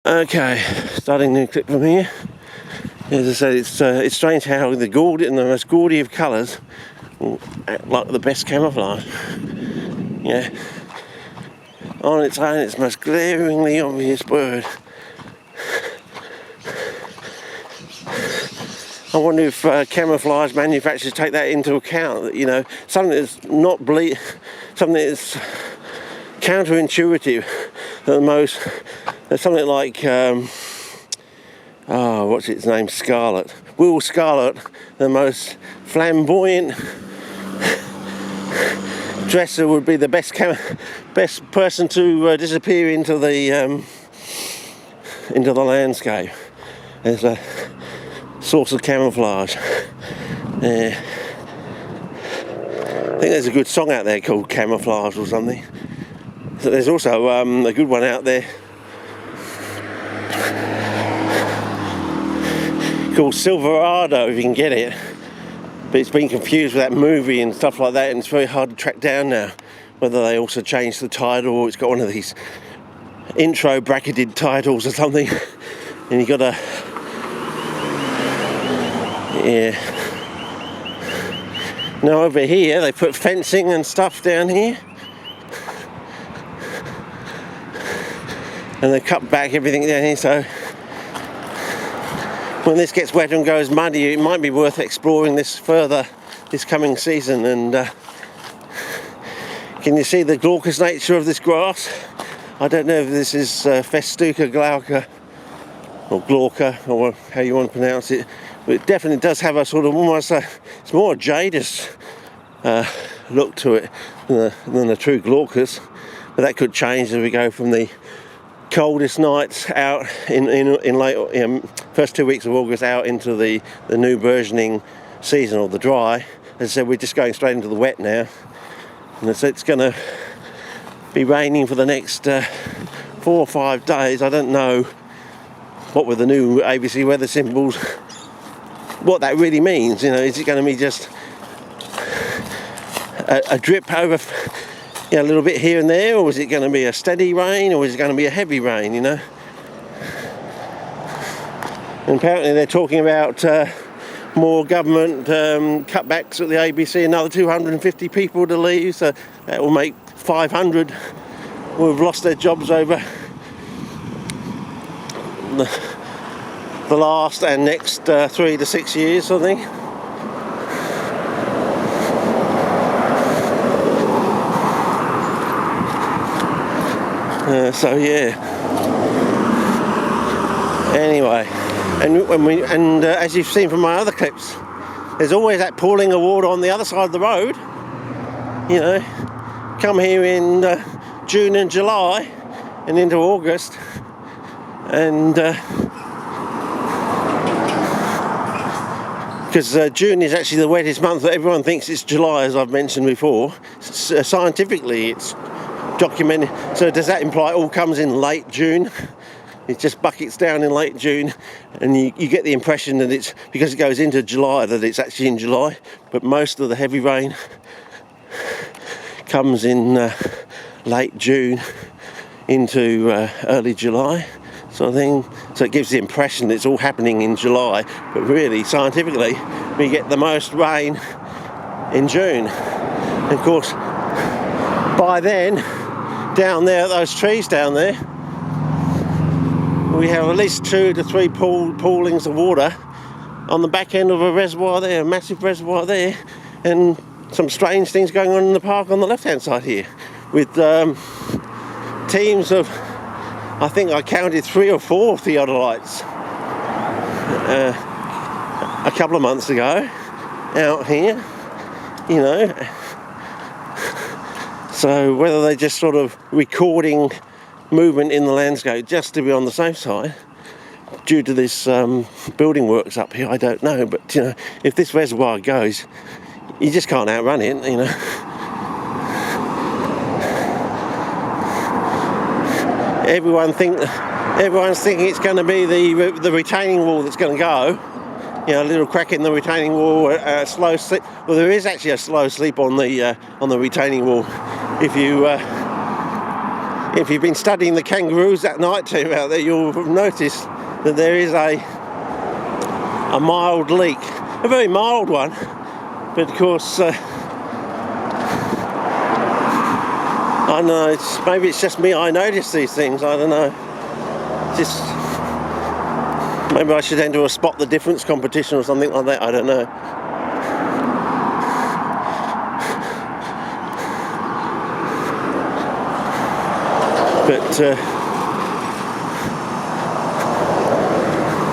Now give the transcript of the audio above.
Okay, starting a new clip from here. As I said, it's strange how the most gaudy of colours will act like the best camouflage. Yeah. On its own, it's the most glaringly obvious bird. I wonder if camouflage manufacturers take that into account. That, you know, something that's something that's counterintuitive. Something like what's its name? Scarlet. Will Scarlet, the most flamboyant dresser, would be the best person to disappear into the landscape as a source of camouflage. Yeah. I think there's a good song out there called Camouflage or something. So there's also a good one out there called Silverado, if you can get it, but it's been confused with that movie and stuff like that, and it's very hard to track down now whether they also changed the title or it's got one of these intro bracketed titles or something. And you gotta, yeah. Now over here they put fencing and stuff down here, and they cut back everything down here, so when this gets wet and goes muddy, it might be worth exploring this further this coming season. And can you see the glaucous nature of this grass? I don't know if this is Festuca glauca or glauca, or how you want to pronounce it, but it definitely does have a sort of almost it's more a jadus look to it than a true glaucus. But that could change as we go from the coldest nights out in late first 2 weeks of August out into the new burgeoning season, or the dry. As I said, we're just going straight into the wet now, and it's going to be raining for the next 4 or 5 days. I don't know what with the new ABC weather symbols, what that really means. You know, is it going to be just a drip over, a little bit here and there, or is it going to be a steady rain, or is it going to be a heavy rain, you know? And apparently they're talking about more government cutbacks at the ABC, another 250 people to leave, so that will make 500 who have lost their jobs over the last and next 3 to 6 years, I think. So yeah. Anyway, and as you've seen from my other clips, there's always that pooling of water on the other side of the road. You know, come here in June and July and into August, and because June is actually the wettest month, but everyone thinks it's July, as I've mentioned before. Scientifically, it's documented. So does that imply it all comes in late June? It just buckets down in late June, and you get the impression that it's because it goes into July that it's actually in July, but most of the heavy rain comes in late June into early July sort of thing. So it gives the impression that it's all happening in July, but really scientifically we get the most rain in June. And of course by then, down there, those trees down there, we have at least 2 to 3 poolings of water on the back end of a reservoir there, a massive reservoir there, and some strange things going on in the park on the left-hand side here, with teams of, I think I counted 3 or 4 theodolites a couple of months ago out here, you know. So whether they're just sort of recording movement in the landscape just to be on the safe side due to this building works up here, I don't know. But, you know, if this reservoir goes, you just can't outrun it, you know. Everyone's thinking it's going to be the retaining wall that's going to go. You know, a little crack in the retaining wall, a slow slip. Well, there is actually a slow slip on the retaining wall. If you If you've been studying the kangaroos at night too out there, you'll have noticed that there is a mild leak, a very mild one, but of course I don't know, maybe it's just me, I notice these things, I don't know, just maybe I should enter a spot the difference competition or something like that, I don't know. But